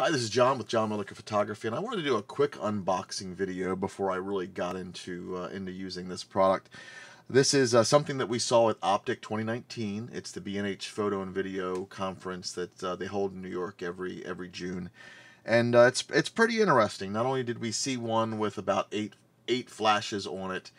Hi, this is John with John Milliker Photography, and I wanted to do a quick unboxing video before I really got into using this product. This is something that we saw at Optic 2019. It's the B&H Photo and Video Conference that they hold in New York every June, and it's pretty interesting. Not only did we see one with about eight flashes on it,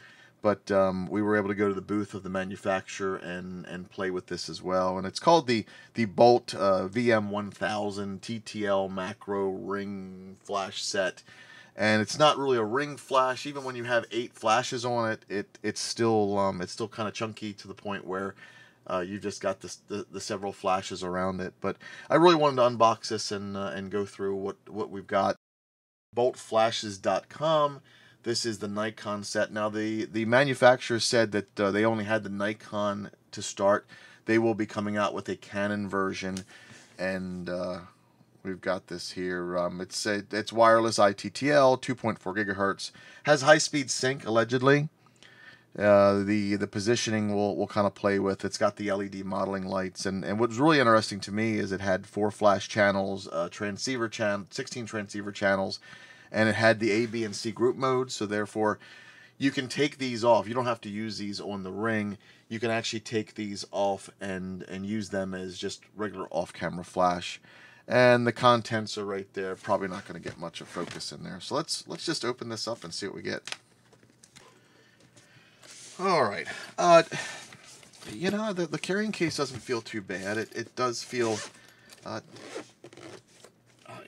but we were able to go to the booth of the manufacturer and play with this as well. And it's called the Bolt VM-1000 TTL macro ring flash set. And it's not really a ring flash. Even when you have 8 flashes on it, it's still kind of chunky to the point where you've just got the several flashes around it. But I really wanted to unbox this and go through what we've got. Boltflashes.com. This is the Nikon set. Now, the manufacturer said that they only had the Nikon to start. They will be coming out with a Canon version, and we've got this here. It's wireless ITTL, 2.4 gigahertz, has high-speed sync allegedly. The positioning will kind of play with. It's got the LED modeling lights, and what's really interesting to me is it had 4 flash channels, 16 transceiver channels. And it had the A, B, and C group modes, so therefore you can take these off. You don't have to use these on the ring. You can actually take these off and use them as just regular off-camera flash. And the contents are right there. Probably not going to get much of focus in there. So let's just open this up and see what we get. All right. You know, the carrying case doesn't feel too bad. It does feel...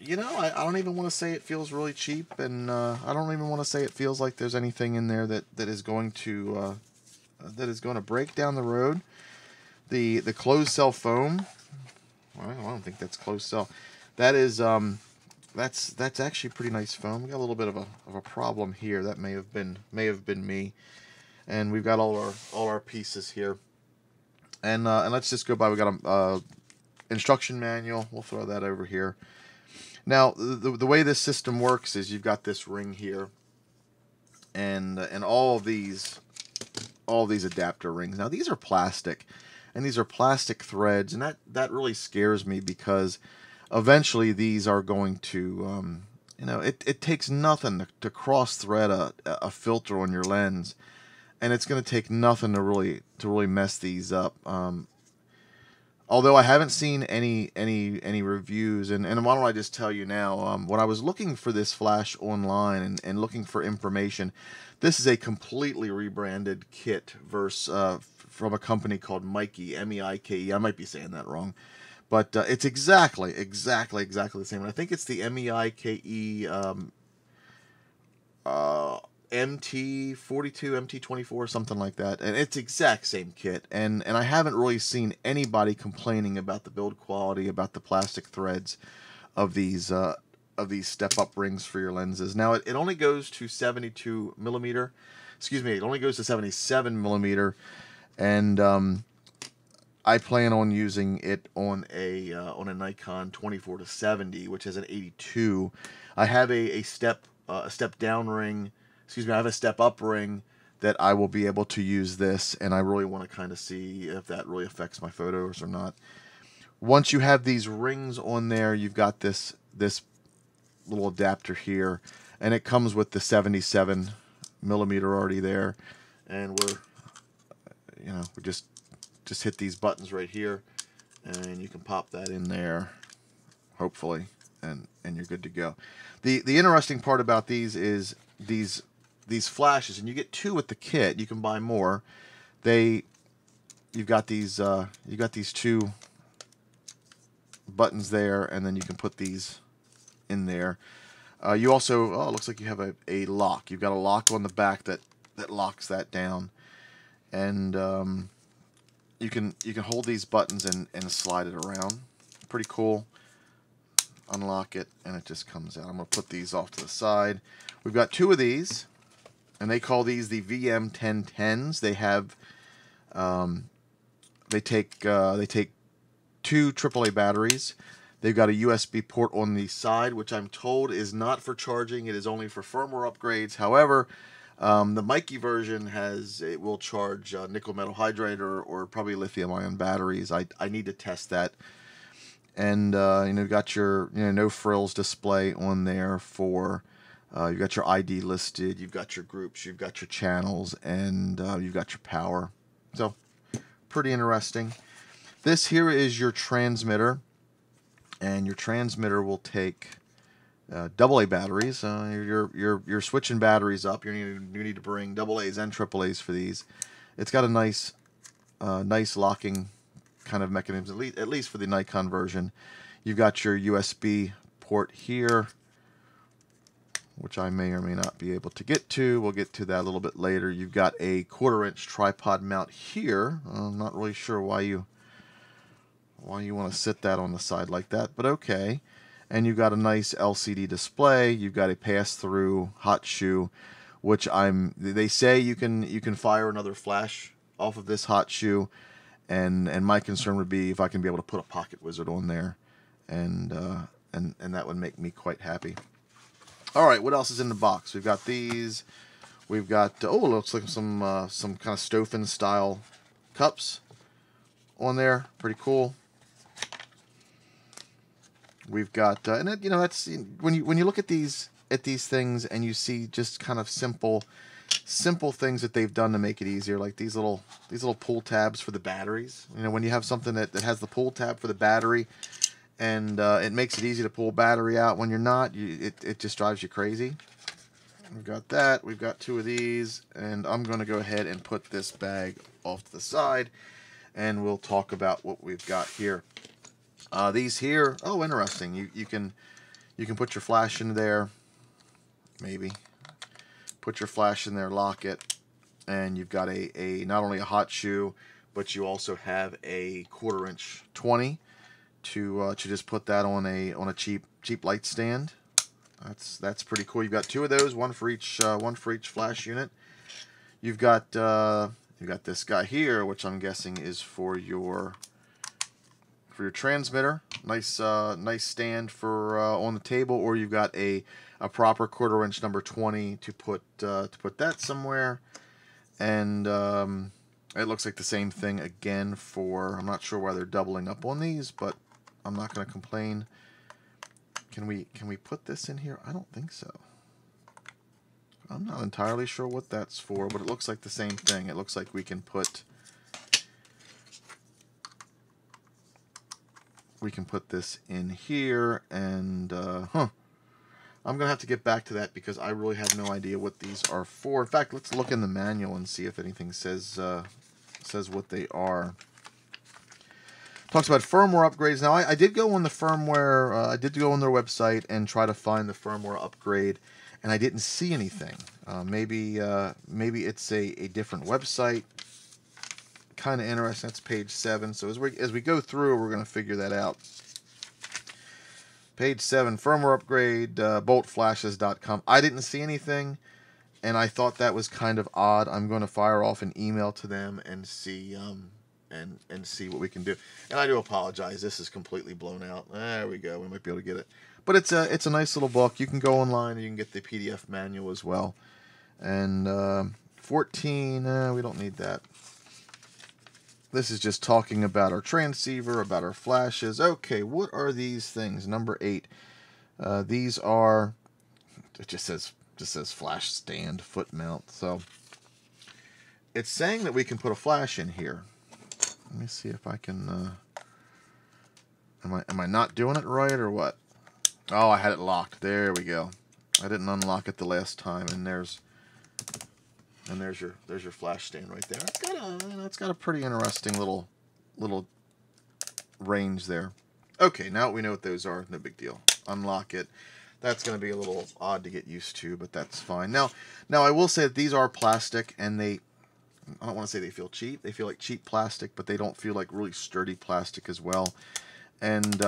you know, I don't even want to say it feels really cheap, and I don't even want to say it feels like there's anything in there that is going to break down the road. The closed cell foam. Well, I don't think that's closed cell. That is that's actually pretty nice foam. We got a little bit of a problem here. That may have been me. And we've got all our pieces here. And let's just go by. We got a instruction manual. We'll throw that over here. Now, the way this system works is you've got this ring here, and all these adapter rings. Now, these are plastic, and these are plastic threads, and that really scares me because eventually these are going to, you know, it takes nothing to cross thread a filter on your lens, and it's going to take nothing to really mess these up. Although I haven't seen any reviews, and why don't I just tell you now, when I was looking for this flash online and looking for information, this is a completely rebranded kit from a company called Meike, M-E-I-K-E. I might be saying that wrong, but it's exactly the same. And I think it's the M-E-I-K-E MT42, MT24, something like that, and it's exact same kit, and I haven't really seen anybody complaining about the build quality, about the plastic threads of these step-up rings for your lenses. Now it only goes to 72 millimeter, excuse me, it only goes to 77 millimeter, and I plan on using it on a Nikon 24-70, which is an 82. I have a step down ring. Excuse me, I have a step-up ring that I will be able to use this, and I really want to kind of see if that really affects my photos or not. Once you have these rings on there, you've got this little adapter here, and it comes with the 77 millimeter already there, and we just hit these buttons right here, and you can pop that in there, hopefully, and you're good to go. The interesting part about these is these flashes, and you get 2 with the kit. You can buy more. You've got these 2 buttons there, and then you can put these in there. You also, it looks like you have a lock. You've got a lock on the back that locks that down, and you can hold these buttons and slide it around. Pretty cool. Unlock it, and it just comes out. I'm going to put these off to the side. We've got 2 of these, and they call these the VM-1000s. They have, they take 2 AAA batteries. They've got a USB port on the side, which I'm told is not for charging. It is only for firmware upgrades. However, the Meike version it will charge nickel metal hydride or probably lithium ion batteries. I need to test that. And you got your no frills display on there for you've got your ID listed, you've got your groups, you've got your channels, and you've got your power. So pretty interesting. This here is your transmitter, and your transmitter will take AA batteries. You're switching batteries up. You need to bring AA's and AAA's for these. It's got a nice locking kind of mechanism, at least for the Nikon version. You've got your USB port here, which I may or may not be able to get to. We'll get to that a little bit later. You've got a 1/4-inch tripod mount here. I'm not really sure why you want to sit that on the side like that, but okay. And you've got a nice LCD display. You've got a pass-through hot shoe, which they say you can fire another flash off of this hot shoe, and my concern would be if I can be able to put a pocket wizard on there, and that would make me quite happy. All right, what else is in the box? We've got these. We've got it looks like some kind of Stoffen style cups on there. Pretty cool. We've got and it, that's when you look at these things and you see just kind of simple things that they've done to make it easier, like these little pull tabs for the batteries. When you have something that has the pull tab for the battery, and it makes it easy to pull battery out. When you're not, it just drives you crazy. We've got that. We've got 2 of these, and I'm going to go ahead and put this bag off to the side, and we'll talk about what we've got here. These here, oh, interesting. You can put your flash in there, maybe. Put your flash in there, lock it, and you've got a not only a hot shoe, but you also have a 1/4-inch 20 to just put that on a cheap light stand. That's pretty cool. You've got 2 of those, one for each flash unit. You've got this guy here, which I'm guessing is for your transmitter. Nice stand for on the table, or you've got a proper 1/4-inch number 20 to put that somewhere. And it looks like the same thing again for, I'm not sure why they're doubling up on these, but I'm not going to complain. Can we put this in here? I don't think so. I'm not entirely sure what that's for, but it looks like the same thing. It looks like we can put this in here, and I'm gonna have to get back to that because I really have no idea what these are for. In fact, let's look in the manual and see if anything says what they are. Talks about firmware upgrades. Now, I did go on the firmware. I did go on their website and try to find the firmware upgrade, and I didn't see anything. Maybe it's a different website. Kind of interesting. That's page 7. So as we go through, we're going to figure that out. Page 7, firmware upgrade, boltflashes.com. I didn't see anything, and I thought that was kind of odd. I'm going to fire off an email to them and see and see what we can do. And I do apologize. This is completely blown out. There we go. We might be able to get it. But it's a nice little book. You can go online and you can get the PDF manual as well. And 14, we don't need that. This is just talking about our transceiver, about our flashes. Okay, what are these things? Number 8. These are, it just says flash stand, foot mount. So it's saying that we can put a flash in here. Let me see if I can. Am I not doing it right or what? Oh, I had it locked. There we go. I didn't unlock it the last time, and there's your flash stand right there. It's got a pretty interesting little range there. Okay, now we know what those are. No big deal. Unlock it. That's going to be a little odd to get used to, but that's fine. Now I will say that these are plastic, and I don't want to say they feel cheap. They feel like cheap plastic, but they don't feel like really sturdy plastic as well. And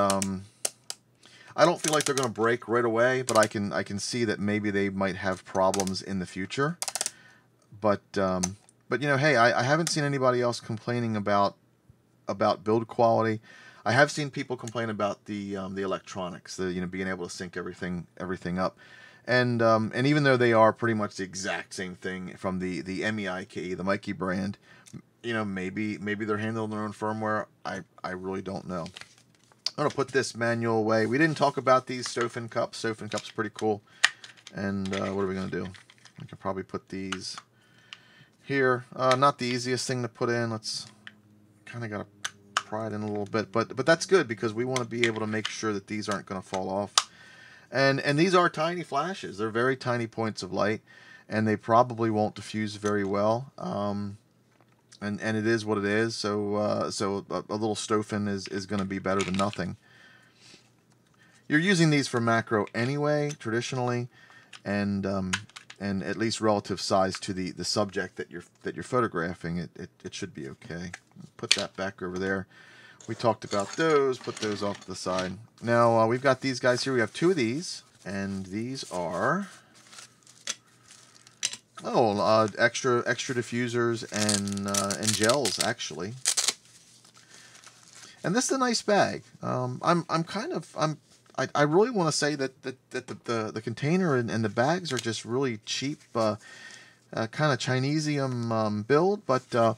I don't feel like they're going to break right away, but I can see that maybe they might have problems in the future. But hey, I haven't seen anybody else complaining about build quality. I have seen people complain about the electronics, being able to sync everything up, and even though they are pretty much the exact same thing from the MEIKE, the Mikey brand, maybe they're handling their own firmware. I really don't know. I'm going to put this manual away. We didn't talk about these Stofan cups. Stofan cups are pretty cool. And what are we going to do? We could probably put these here. Not the easiest thing to put in. Let's kind of got to pry it in a little bit. But that's good because we want to be able to make sure that these aren't going to fall off. And these are tiny flashes. They're very tiny points of light. And they probably won't diffuse very well. And it is what it is. So so a little Stofan is going to be better than nothing. You're using these for macro anyway, traditionally, and at least relative size to the subject that you're photographing, it should be okay. Put that back over there. We talked about those. Put those off to the side. Now we've got these guys here. We have two of these, and these are extra diffusers and gels actually. And this is a nice bag. I really want to say that the container and the bags are just really cheap, kind of Chinesium build, but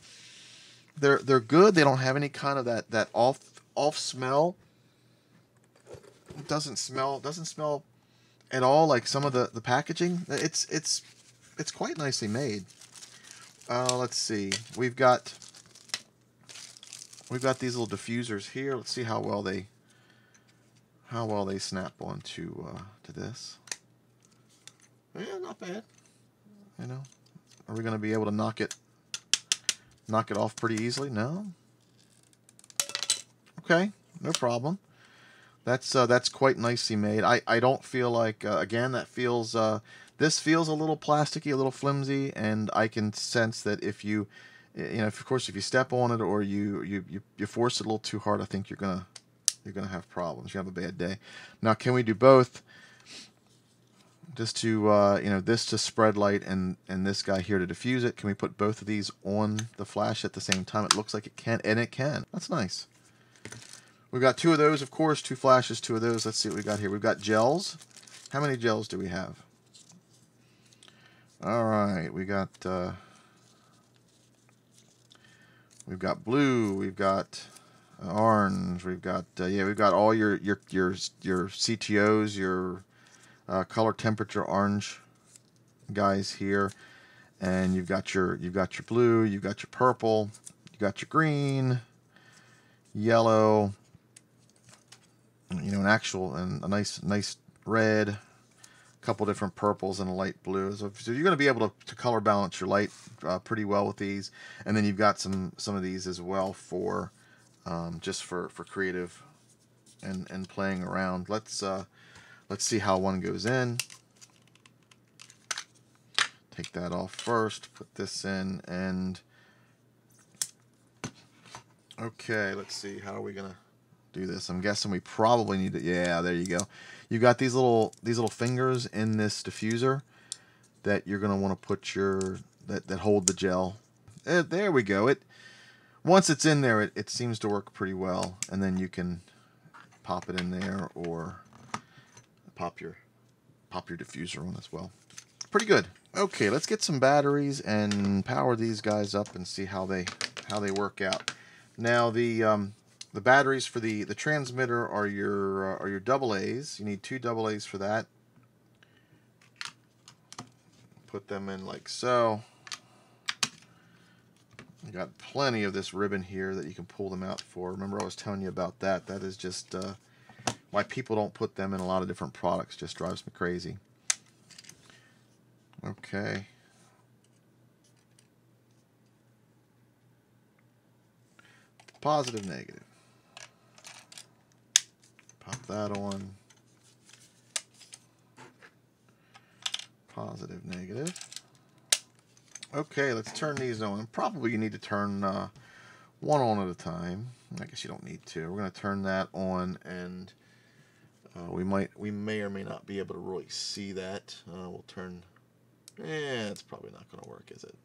they're good. They don't have any kind of that off smell. It doesn't smell at all like some of the packaging. It's quite nicely made. Let's see. We've got these little diffusers here. Let's see how well they snap onto to this. Yeah, not bad. You know, are we going to be able to knock it off pretty easily? No. Okay, no problem. That's quite nicely made. I don't feel like again that feels this feels a little plasticky, a little flimsy, and I can sense that if you of course if you step on it or you force it a little too hard, I think you're gonna have problems. You have a bad day. Now, can we do both? Just to this to spread light and this guy here to diffuse it. Can we put both of these on the flash at the same time? It looks like it can, and it can. That's nice. We've got two of those, of course, two flashes, two of those. Let's see what we got here. We've got gels. How many gels do we have? All right, we got we've got blue, we've got orange, we've got we've got all your CTOs, your color temperature orange guys here, and you've got your blue, you've got your purple, you got your green, yellow, an actual and a nice red, a couple different purples and a light blue. So you're going to be able to color balance your light pretty well with these, and then you've got some of these as well for just for creative and playing around. Let's see how one goes in. Take that off first, put this in, and okay, let's see, how are we gonna do this? I'm guessing we probably need to, yeah, there you go. You've got these little fingers in this diffuser that you're gonna want to put that hold the gel. There we go. Once it's in there, it seems to work pretty well, and then you can pop it in there or pop your diffuser on as well. Pretty good. Okay, let's get some batteries and power these guys up and see how they work out. Now the batteries for the transmitter are your AA's. You need two AA's for that. Put them in like so. You got plenty of this ribbon here that you can pull them out for. Remember I was telling you about that. That is just why people don't put them in a lot of different products. Just drives me crazy. Okay. Positive, negative. Pop that on. Positive, negative. Okay, let's turn these on. Probably you need to turn one on at a time. I guess you don't need to. We're going to turn that on, and we may or may not be able to really see that. We'll turn. It's probably not going to work, is it?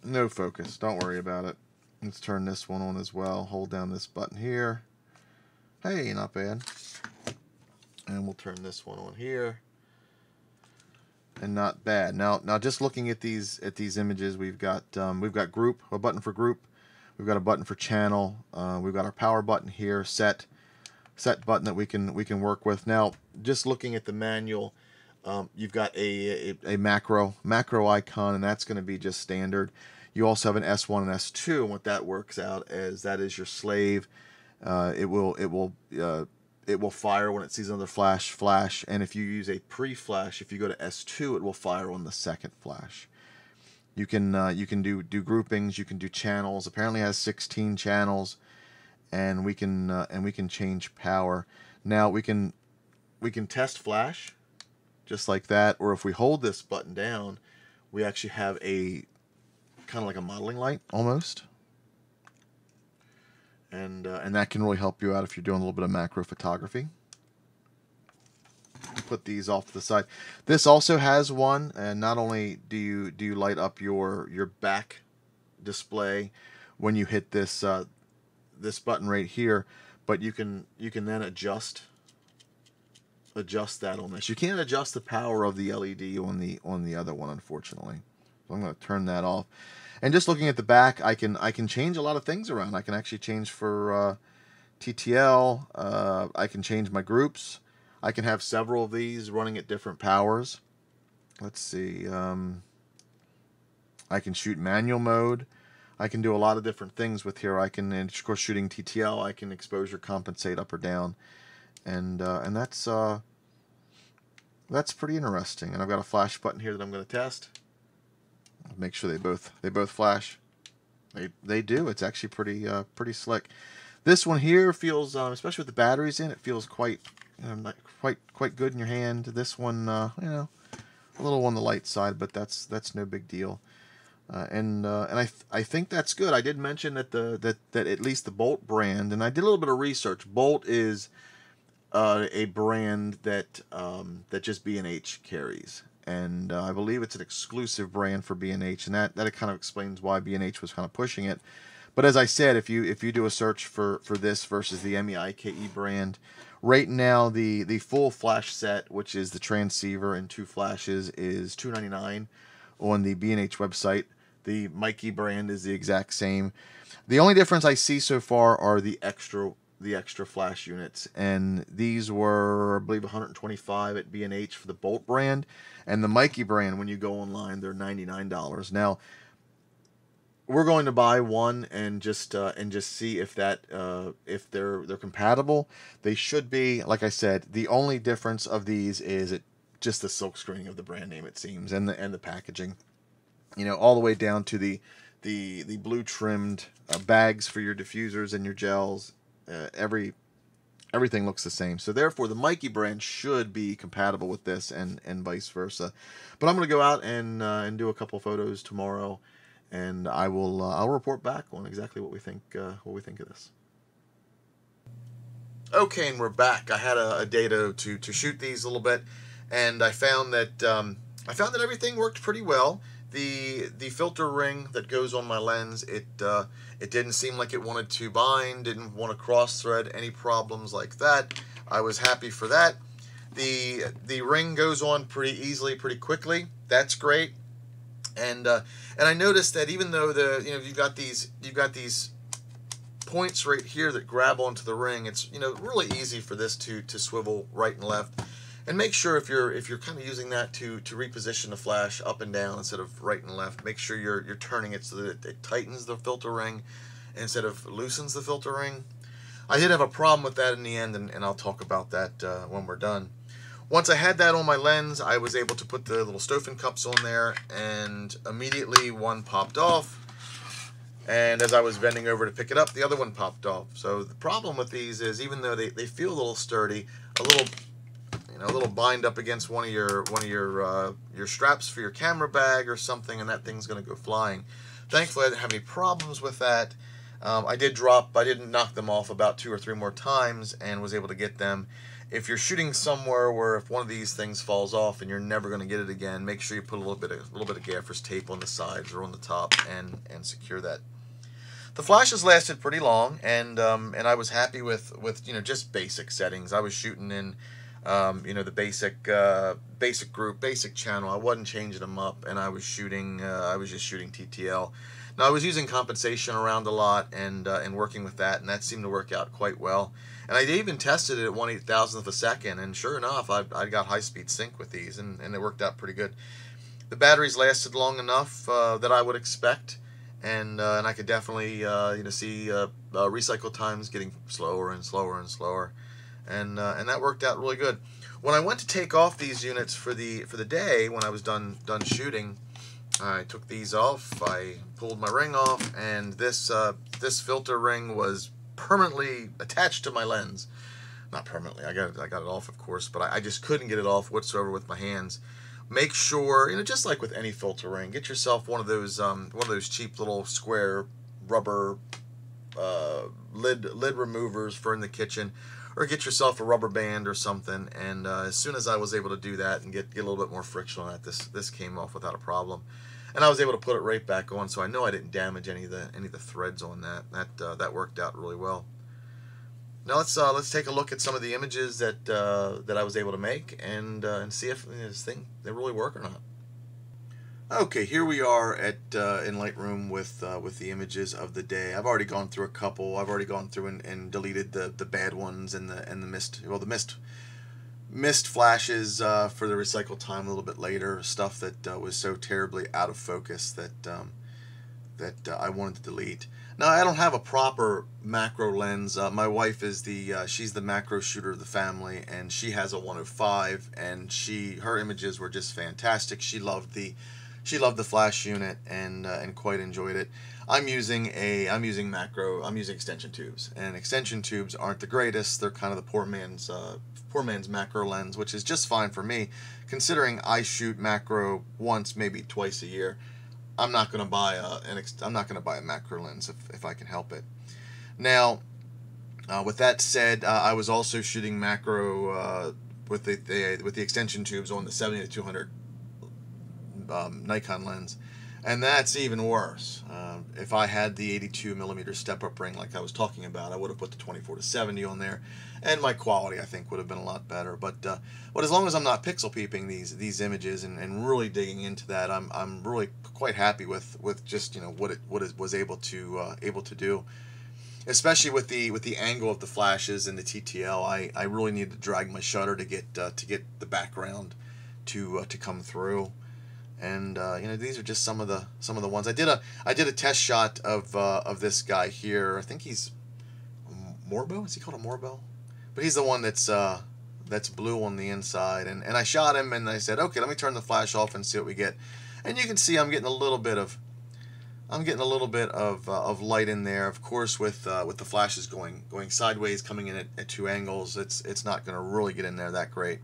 No focus. Don't worry about it. Let's turn this one on as well. Hold down this button here. Hey, not bad. And we'll turn this one on here. and not bad. Now just looking at these images, we've got group, a button for group, we've got a button for channel, we've got our power button here, set button that we can work with. Now, just looking at the manual, you've got a macro icon, and that's going to be just standard. You also have an S1 and S2, and what that works out as, that is your slave. It will fire when it sees another flash, and if you use a pre-flash, if you go to S2, it will fire on the second flash. You can do groupings, you can do channels. Apparently it has 16 channels, and we can change power. Now we can test flash just like that, or if we hold this button down, we actually have a kind of like a modeling light almost. And that can really help you out if you're doing a little bit of macro photography. Put these off to the side. This also has one, and not only do you light up your back display when you hit this this button right here, but you can then adjust that on this. You can't adjust the power of the LED on the other one, unfortunately. So I'm going to turn that off. And just looking at the back, I can change a lot of things around. I can actually change for TTL. I can change my groups. I can have several of these running at different powers. Let's see. I can shoot manual mode. I can do a lot of different things with here. I can, and of course, shooting TTL, I can exposure compensate up or down, and that's pretty interesting. And I've got a flash button here that I'm going to test. Make sure they both flash. They do. It's actually pretty slick. This one here feels, especially with the batteries in, it feels quite good in your hand. This one, you know, a little on the light side, but that's no big deal. And I think that's good. I did mention that that at least the Bolt brand, and I did a little bit of research. Bolt is a brand that just B&H carries. And I believe it's an exclusive brand for B&H, and that kind of explains why B&H was kind of pushing it. But as I said, if you do a search for this versus the MEIKE brand, right now the full flash set, which is the transceiver and 2 flashes, is $299 on the B&H website. The MEIKE brand is the exact same. The only difference I see so far are the extra flash units, and these were, I believe, $125 at B&H for the Bolt brand, and the MEIKE brand, when you go online, they're $99. Now, we're going to buy one and just see if if they're compatible. They should be. Like I said, the only difference of these is just the silk screening of the brand name, it seems, and the packaging. You know, all the way down to the blue trimmed bags for your diffusers and your gels. Everything looks the same, so therefore the MEIKE brand should be compatible with this, and vice versa. But I'm going to go out and do a couple photos tomorrow, and I'll report back on exactly what we think of this. Okay, and we're back. I had a day to shoot these a little bit, and I found that everything worked pretty well. The filter ring that goes on my lens, it didn't seem like it wanted to bind, didn't want to cross thread, any problems like that. I was happy for that. The ring goes on pretty easily, pretty quickly. That's great. And I noticed that even though you've got these points right here that grab onto the ring, it's really easy for this to swivel right and left. And make sure if you're kind of using that to reposition the flash up and down instead of right and left, make sure you're turning it so that it tightens the filter ring instead of loosens the filter ring. I did have a problem with that in the end, and I'll talk about that when we're done. Once I had that on my lens, I was able to put the little Stoffen cups on there, and immediately one popped off. And as I was bending over to pick it up, the other one popped off. So the problem with these is, even though they feel a little sturdy, a little bind up against one of your straps for your camera bag or something, and that thing's going to go flying. Thankfully, I didn't have any problems with that. I didn't knock them off about 2 or 3 more times, and was able to get them. If you're shooting somewhere where if one of these things falls off and you're never going to get it again, make sure you put a little bit of gaffer's tape on the sides or on the top and secure that. The flashes lasted pretty long, and I was happy with just basic settings. I was shooting in You know, the basic group, basic channel. I wasn't changing them up, and I was shooting. I was just shooting TTL. Now I was using compensation around a lot and working with that, and that seemed to work out quite well. And I even tested it at 1/8000th of a second, and sure enough, I got high speed sync with these, and it worked out pretty good. The batteries lasted long enough that I would expect, and I could definitely you know, see recycle times getting slower and slower and slower, and that worked out really good. When I went to take off these units for the day, when I was done shooting, I took these off. I pulled my ring off, and this filter ring was permanently attached to my lens. Not permanently. I got it off, of course, but I just couldn't get it off whatsoever with my hands. Make sure, you know, just like with any filter ring, get yourself one of those cheap little square rubber lid removers for in the kitchen, or get yourself a rubber band or something. And as soon as I was able to do that and get a little bit more friction on that, this came off without a problem, and I was able to put it right back on. So I know I didn't damage any of the threads on that. That worked out really well. Now let's take a look at some of the images that I was able to make, and see if this thing, they really work or not. Okay, here we are at in Lightroom with the images of the day. I've already gone through a couple. I've already gone through and deleted the bad ones and the mist, well, the mist flashes for the recycle time a little bit later. Stuff that was so terribly out of focus that I wanted to delete. Now, I don't have a proper macro lens. My wife is she's the macro shooter of the family, and she has a 105, and her images were just fantastic. She loved the flash unit and quite enjoyed it. I'm using extension tubes, and extension tubes aren't the greatest. They're kind of the poor man's macro lens, which is just fine for me, considering I shoot macro once, maybe twice a year. I'm not going to buy a macro lens if I can help it. Now, with that said, I was also shooting macro with the extension tubes on the 70-200 Nikon lens, and that's even worse. If I had the 82mm step-up ring like I was talking about, I would have put the 24-70 on there, and my quality, I think, would have been a lot better. But as long as I'm not pixel peeping these images and really digging into that, I'm really quite happy with just, you know, what it was able to do. Especially with the angle of the flashes and the TTL, I really need to drag my shutter to get the background to come through. And you know, these are just some of the ones. I did a test shot of this guy here. I think he's Morbo. Is he called a Morbo? But he's the one that's blue on the inside. And I shot him, and I said, okay, let me turn the flash off and see what we get. And you can see I'm getting a little bit of light in there. Of course, with the flashes going sideways, coming in at two angles, it's not going to really get in there that great.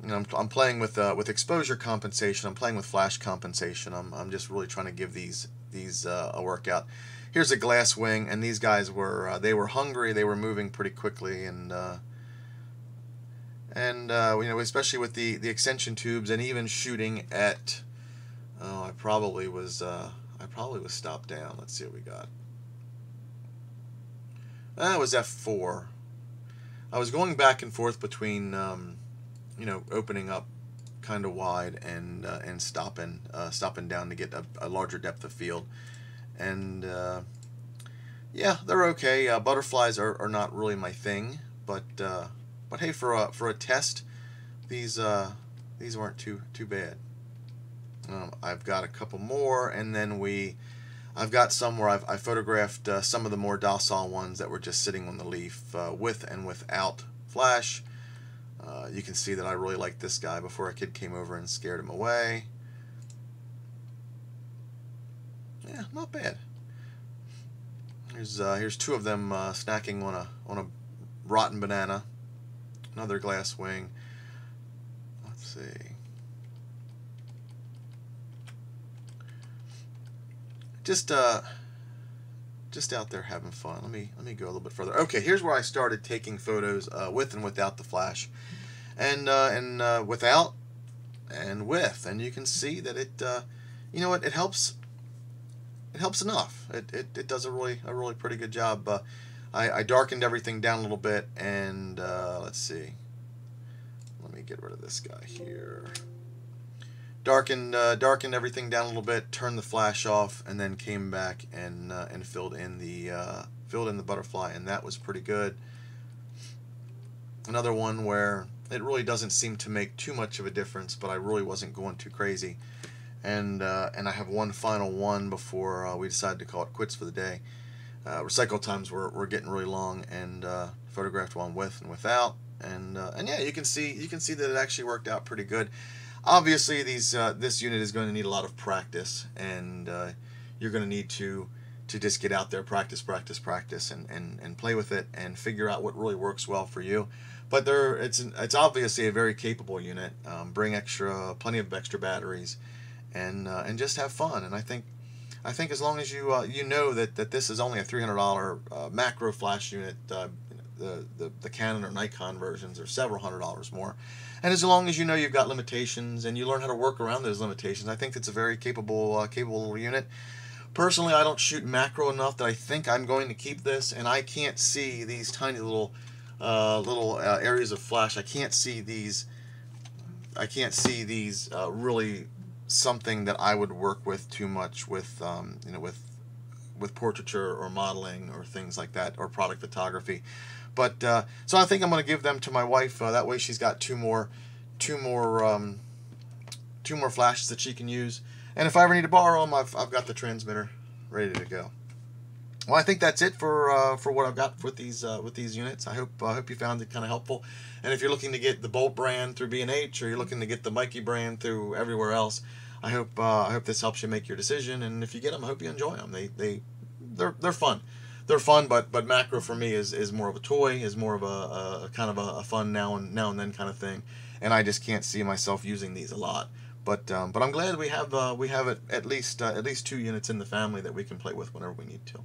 You know, I'm playing with exposure compensation. I'm playing with flash compensation. I'm just really trying to give these a workout. Here's a glass wing, and these guys were hungry. They were moving pretty quickly, and you know, especially with the extension tubes, and even shooting at I probably was stopped down. Let's see what we got. That was f4. I was going back and forth between you know, opening up kind of wide and stopping down to get a larger depth of field. And yeah, they're okay. Butterflies are not really my thing, but hey, for a test, these weren't too bad. I've got a couple more, and then I've got some where I photographed some of the more docile ones that were just sitting on the leaf with and without flash. You can see that I really liked this guy before a kid came over and scared him away. Yeah, not bad. Here's two of them snacking on a rotten banana. Another glass wing. Let's see. Just out there having fun. Let me go a little bit further. Okay, here's where I started taking photos with and without the flash, and without and with, and you can see that it you know what, it helps enough. It does a really pretty good job. I darkened everything down a little bit, and let's see. Let me get rid of this guy here. Darkened everything down a little bit, turned the flash off, and then came back and filled in the butterfly, and that was pretty good. Another one where it really doesn't seem to make too much of a difference, but I really wasn't going too crazy. And I have one final one before we decide to call it quits for the day. Recycle times were getting really long, and photographed one with and without, and yeah, you can see that it actually worked out pretty good. Obviously, this unit is going to need a lot of practice, and you're going to need to just get out there, practice, and play with it, and figure out what really works well for you. But it's obviously a very capable unit. Bring plenty of extra batteries, and just have fun. And I think as long as you know that this is only a $300 macro flash unit, the Canon or Nikon versions are several $100s more. And as long as you know you've got limitations and you learn how to work around those limitations, I think it's a very capable unit. Personally, I don't shoot macro enough that I think I'm going to keep this, and I can't see these tiny little areas of flash. I can't see these really something that I would work with too much with with portraiture or modeling or things like that, or product photography. But so I think I'm going to give them to my wife. That way she's got two more flashes that she can use. And if I ever need to borrow them, I've got the transmitter ready to go. Well, I think that's it for what I've got with these units. I hope you found it kind of helpful. And if you're looking to get the Bolt brand through B&H, or you're looking to get the Mikey brand through everywhere else, I hope this helps you make your decision. And if you get them, I hope you enjoy them. They're fun. They're fun, but macro for me is more of a toy, is more of a kind of a fun now and then kind of thing. And I just can't see myself using these a lot. But I'm glad we have at least 2 units in the family that we can play with whenever we need to.